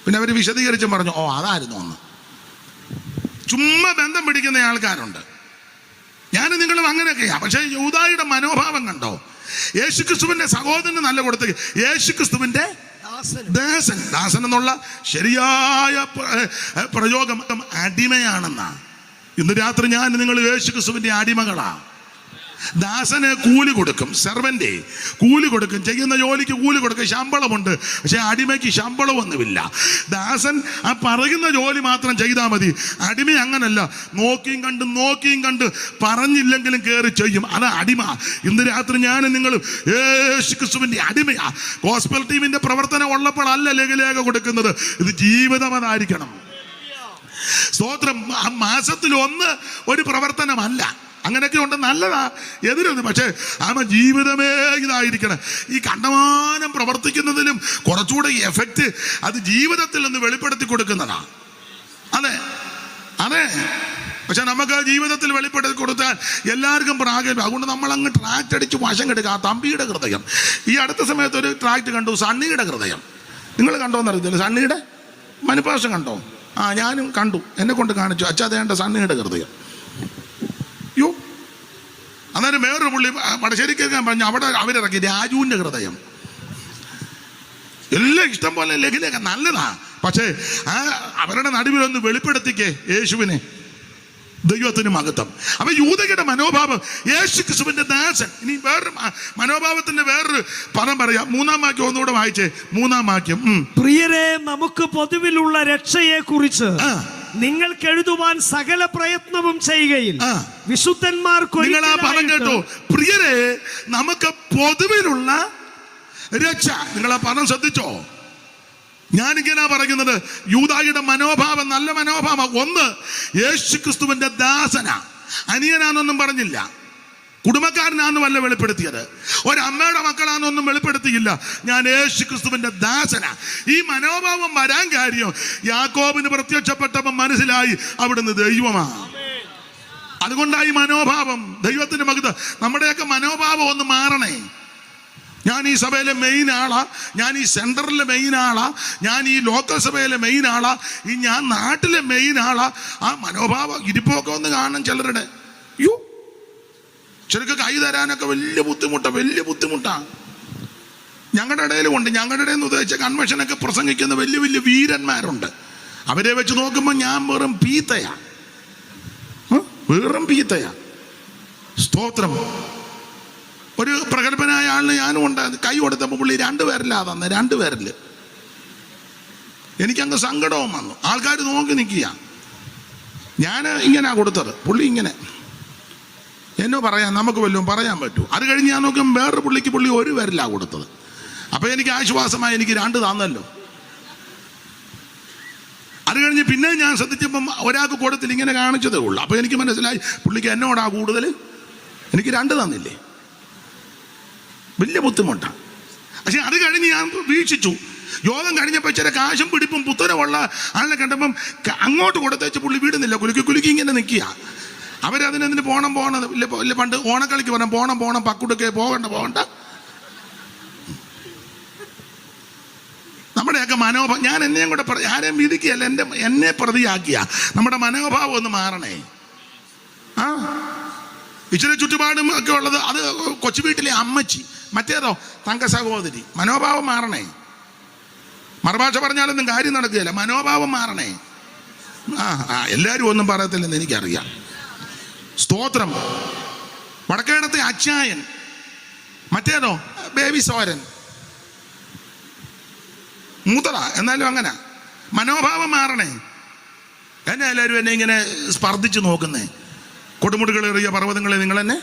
പിന്നെ അവർ വിശദീകരിച്ചും പറഞ്ഞു, ഓ അതായിരുന്നു ഒന്ന്. ചുമ്മാ ബന്ധം പിടിക്കുന്ന ആൾക്കാരുണ്ട്. ഞാൻ നിങ്ങളും അങ്ങനെയൊക്കെയാ. പക്ഷേ യൂദായുടെ മനോഭാവം കണ്ടോ? യേശുക്രിസ്തുവിന്റെ സഹോദരന് നല്ല കൊടുത്ത് യേശുക്രിസ്തുവിന്റെ ദാസൻ എന്നുള്ള ശരിയായ പ്രയോഗം അടിമയാണെന്നാ. ഇന്ന് രാത്രി ഞാൻ നിങ്ങൾ യേശുക്രിസ്തുവിന്റെ അടിമകളാ. ദാസന് കൂലി കൊടുക്കും, സെർവന്റ് കൂലി കൊടുക്കും, ചെയ്യുന്ന ജോലിക്ക് കൂലി കൊടുക്കും, ശമ്പളമുണ്ട്. പക്ഷെ അടിമയ്ക്ക് ശമ്പളമൊന്നുമില്ല. ദാസൻ ആ പറയുന്ന ജോലി മാത്രം ചെയ്താൽ മതി. അടിമ അങ്ങനല്ല, നോക്കിയും കണ്ട് പറഞ്ഞില്ലെങ്കിലും കയറി ചെയ്യും. അത് അടിമ. ഇന്ന് രാത്രി ഞാൻ നിങ്ങൾ യേശുക്രിസ്തുവിന്റെ അടിമയാ. ഗോസ്പൽ ടീമിന്റെ പ്രവർത്തനം ഉള്ളപ്പോഴല്ല ലഘുലേഖ കൊടുക്കുന്നത്. ഇത് ജീവിതം അതായിരിക്കണം. സ്തോത്രം. മാസത്തിൽ ഒന്ന് ഒരു പ്രവർത്തനമല്ല. അങ്ങനെയൊക്കെ ഉണ്ട്, നല്ലതാ, എതിരൊന്നും. പക്ഷേ ജീവിതമേ ഇതായിരിക്കണം. ഈ കണ്ടമാനം പ്രവർത്തിക്കുന്നതിലും കുറച്ചുകൂടെ എഫക്റ്റ് അത് ജീവിതത്തിൽ നിന്ന് വെളിപ്പെടുത്തി കൊടുക്കുന്നതാണ്. അതെ. പക്ഷെ നമുക്ക് ജീവിതത്തിൽ വെളിപ്പെടുത്തി കൊടുത്താൽ എല്ലാവർക്കും പ്രാഗൽഭ്യം. അതുകൊണ്ട് നമ്മൾ അങ്ങ് ട്രാക്ട് അടിച്ച് വശം കെടുക്കുക. ആ തമ്പിയുടെ ഹൃദയം. ഈ അടുത്ത സമയത്ത് ഒരു ട്രാക്ട് കണ്ടു, സണ്ണിയുടെ ഹൃദയം. നിങ്ങൾ കണ്ടോന്നറിയത്തില്ല, സണ്ണിയുടെ മനുപാശം കണ്ടോ? ഞാനും കണ്ടു, എന്നെ കൊണ്ട് കാണിച്ചു. അച്ഛാ അതേണ്ട സണ്ണിയുടെ ഹൃദയം. അന്നേരം വേറൊരു പുള്ളി പടശ്ശേരിക്കാൻ പറഞ്ഞു, അവിടെ അവരിറക്കി രാജുവിൻ്റെ ഹൃദയം. എല്ലാം ഇഷ്ടം പോലെ ലഘുലേഖ നല്ലതാ. പക്ഷേ അവരുടെ നടുവിലൊന്ന് വെളിപ്പെടുത്തിക്കേ യേശുവിനെ. ദൈവത്തിന് മഹത്വം. അപ്പൊ യൂദയുടെ മനോഭാവം യേശുക്രിസ്തുവിന്റെ ദാസൻ. ഇനി വേറൊരു മനോഭാവത്തിന്റെ വേറൊരു പദം പറയാം. 3-ാം വാക്യം ഒന്നുകൂടെ വായിച്ചേ. 3-ാം വാക്യം. പ്രിയരെ, നമുക്ക് പൊതുവിലുള്ള രക്ഷയെ കുറിച്ച് നിങ്ങൾക്ക് എഴുതുവാൻ സകല പ്രയത്നവും ചെയ്യുകയിൽ വിശുദ്ധന്മാർക്ക്. നിങ്ങൾ ആ പദം കേട്ടോ? പ്രിയരെ, നമുക്ക് പൊതുവിലുള്ള രക്ഷ. നിങ്ങൾ ആ പദം ശ്രദ്ധിച്ചോ? ഞാനിങ്ങനെ പറയുന്നത്, യൂദായുടെ മനോഭാവം നല്ല മനോഭാവം. ഒന്ന്, യേശുക്രിസ്തുവിന്റെ ദാസനാ, അനിയനാന്നൊന്നും പറഞ്ഞില്ല, കുടുംബക്കാരനാണെന്നുമല്ല വെളിപ്പെടുത്തിയത്, ഒരമ്മയുടെ മക്കളാണെന്നൊന്നും വെളിപ്പെടുത്തിയില്ല. ഞാൻ യേശുക്രിസ്തുവിന്റെ ദാസനാ. ഈ മനോഭാവം വരാൻ കാര്യം യാക്കോബിന് പ്രത്യക്ഷപ്പെട്ടപ്പോൾ മനസ്സിലായി അവിടുന്ന് ദൈവമാ. അതുകൊണ്ടായി മനോഭാവം. ദൈവത്തിന്റെ മഹത്വം. നമ്മുടെയൊക്കെ മനോഭാവം ഒന്ന് മാറണേ. ഞാൻ ഈ സഭയിലെ മെയിൻ ആളാ, ഞാൻ ഈ സെൻറ്ററിലെ മെയിൻ ആളാ, ഞാൻ ഈ ലോക്കൽ സഭയിലെ മെയിൻ ആളാ, ഈ ഞാൻ നാട്ടിലെ മെയിൻ ആളാ. ആ മനോഭാവം ഇരിപ്പൊക്കെ ഒന്ന് കാണണം ചിലരുടെ. ചിലർക്ക് കൈ തരാനൊക്കെ വലിയ ബുദ്ധിമുട്ടാണ്. ഞങ്ങളുടെ ഇടയിലുമുണ്ട്. ഞങ്ങളുടെ ഇടയിൽ നിന്ന് ഉദ്ദേശിച്ച കൺവെൻഷനൊക്കെ പ്രസംഗിക്കുന്ന വലിയ വലിയ വീരന്മാരുണ്ട്. അവരെ വെച്ച് നോക്കുമ്പോൾ ഞാൻ വെറും പീത്തയാ. സ്തോത്രം. ഒരു പ്രഗത്ഭനായ ആളിന് ഞാനും ഉണ്ടായിരുന്നു. കൈ കൊടുത്തപ്പോൾ പുള്ളി 2 പേരിലാ തന്നെ, 2 പേരിൽ. എനിക്കങ്ങ് സങ്കടവും വന്നു. ആൾക്കാർ നോക്കി നിൽക്കുക. ഞാൻ ഇങ്ങനെ കൊടുത്തത്, പുള്ളി ഇങ്ങനെ. എന്നോ പറയാൻ നമുക്ക് വല്ലതും പറയാൻ പറ്റൂ. അത് കഴിഞ്ഞ് ഞാൻ നോക്കുമ്പോൾ വേറൊരു പുള്ളിക്ക് പുള്ളി 1 പേരിലാ കൊടുത്തത്. അപ്പോൾ എനിക്ക് ആശ്വാസമായി, എനിക്ക് 2 തന്നല്ലോ. അത് കഴിഞ്ഞ് പിന്നെ ഞാൻ ശ്രദ്ധിച്ചപ്പം ഒരാൾക്ക് കൊടുത്തില്ല, ഇങ്ങനെ കാണിച്ചതേ ഉള്ളൂ. അപ്പോൾ എനിക്ക് മനസ്സിലായി പുള്ളിക്ക് എന്നോടാ കൂടുതൽ, എനിക്ക് 2 തന്നില്ലേ. വലിയ ബുദ്ധിമുട്ടാണ്. പക്ഷെ അത് കഴിഞ്ഞ് ഞാൻ വീക്ഷിച്ചു. യോഗം കഴിഞ്ഞപ്പോൾ ചില കാശും പിടിപ്പും പുത്തനമുള്ള ആളിനെ കണ്ടപ്പം അങ്ങോട്ട് കൊടുത്തേച്ച് പുള്ളി വീടുന്നില്ല, കുലുക്കി ഇങ്ങനെ നിൽക്കുക. അവരതിനെന്തിന് പോണം ഇല്ല. പണ്ട് ഓണക്കളിക്ക് പറയാം, പോണം പക്കുടുക്കെ പോകണ്ട. നമ്മുടെയൊക്കെ മനോഭാവം, ഞാൻ എന്നെയും കൂടെ ആരെയും വിധിക്കുകയല്ല, എന്നെ പ്രതിയാക്കിയ നമ്മുടെ മനോഭാവം ഒന്ന് മാറണേ. ഇച്ചിരി ചുറ്റുപാടും ഒക്കെ ഉള്ളത് അത് കൊച്ചു വീട്ടിലെ അമ്മച്ചി, മറ്റേതോ തങ്ക സഹോദരി. മനോഭാവം മാറണേ. മറുഭാഷ പറഞ്ഞാലൊന്നും കാര്യം നടക്കുകയില്ല. മനോഭാവം മാറണേ. എല്ലാവരും ഒന്നും പറയത്തില്ലെന്ന് എനിക്കറിയാം. സ്തോത്രം. വടക്കേടത്തെ അച്ചായൻ, മറ്റേതോ ബേബി സോരൻ, മൂത്തറ. എന്നാലും അങ്ങനെ മനോഭാവം മാറണേ. എന്നെ എല്ലാവരും എന്നെ ഇങ്ങനെ സ്പർദ്ധിച്ച് നോക്കുന്നേ. കൊടുമുടികളേറിയ പർവ്വതങ്ങളെ നിങ്ങൾ എന്നെ,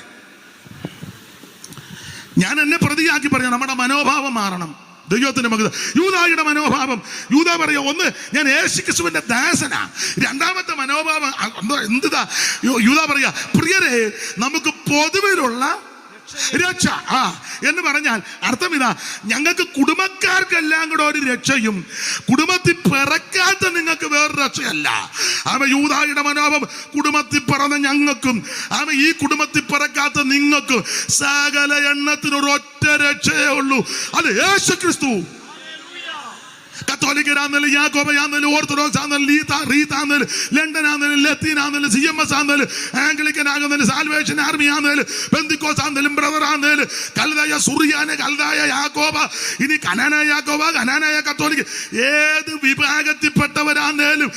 ഞാൻ എന്നെ പ്രതിയാക്കി പറഞ്ഞു. നമ്മുടെ മനോഭാവം മാറണം. ദൈവത്തിന്റെ മകൻ യൂദായുടെ മനോഭാവം. യൂദാ പറയാ, ഒന്ന്, ഞാൻ യേശുക്രിസ്തുവിന്റെ ദാസനാ. രണ്ടാമത്തെ മനോഭാവം എന്താ? യൂദാ പറയാ, പ്രിയരെ, നമുക്ക് പൊതുവിലുള്ള രക്ഷ എന്ന് പറഞ്ഞാൽ അർത്ഥം ഇതാ, ഞങ്ങൾക്ക് കുടുംബക്കാർക്കെല്ലാം കൂടെ ഒരു രക്ഷയും കുടുംബത്തിൽ പിറക്കാത്ത നിങ്ങൾക്ക് വേറെ രക്ഷയല്ല. യൂദായുടെ മനോഭാവം, കുടുംബത്തിൽ പിറന്ന ഞങ്ങൾക്കും ഈ കുടുംബത്തിൽ പിറക്കാത്ത നിങ്ങൾക്കും സകല എണ്ണത്തിനൊരൊറ്റ രക്ഷയേ ഉള്ളൂ, അത് യേശുക്രിസ്തു. കത്തോലിക്കരാന്നേലും യാക്കോബയാന്നേലും ഓർത്തഡോക്സ് ആന്നേലും റീത്ത് ആന്നേലും ലണ്ടൻ ആന്നേലും ലത്തീൻ ആന്നേലും CMS ആന്നേലും Anglican ആകുന്നേലും salvation army ആന്നേലും പെന്തിക്കോസ് ആന്നേലും brother ആന്നേലും കൽദായ സുറിയാന് കൽദായ യാക്കോബ, ഇനി കനാനായ യാക്കോബ, കനാനായ കത്തോലിക്ക, ഏത് വിഭാഗത്തിൽപ്പെട്ടവരാന്നേലും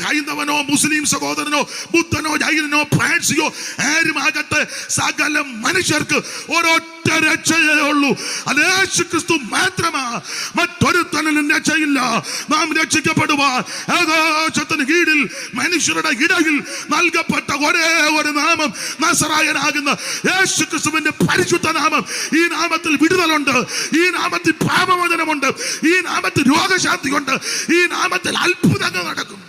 ഹൈന്ദവനോ മുസ്ലിം സഹോദരനോ ബുദ്ധനോ ജൈനനോ ഫ്രാൻസിയോ ആരുമാകട്ടെ, സകല മനുഷ്യർക്ക് ഒരൊറ്റ രക്ഷയേ ഉള്ളൂ. അത് യേശുക്രിസ്തു മാത്രമാ. മറ്റൊരുത്തനും രക്ഷയില്ല. നാം രക്ഷിക്കപ്പെടുവാൻ ആകാശത്തിന് കീഴിൽ മനുഷ്യരുടെ ഇടയിൽ നൽകപ്പെട്ട ഒരേ ഒരു നാമം നസറായനാകുന്ന യേശുക്രിസ്തുവിന്റെ പരിശുദ്ധ നാമം. ഈ നാമത്തിൽ വിടുതലുണ്ട്, ഈ നാമത്തിൽ പാപമോചനമുണ്ട്, ഈ നാമത്തിൽ രോഗശാന്തിയുണ്ട്, ഈ നാമത്തിൽ അത്ഭുതങ്ങൾ നടക്കും.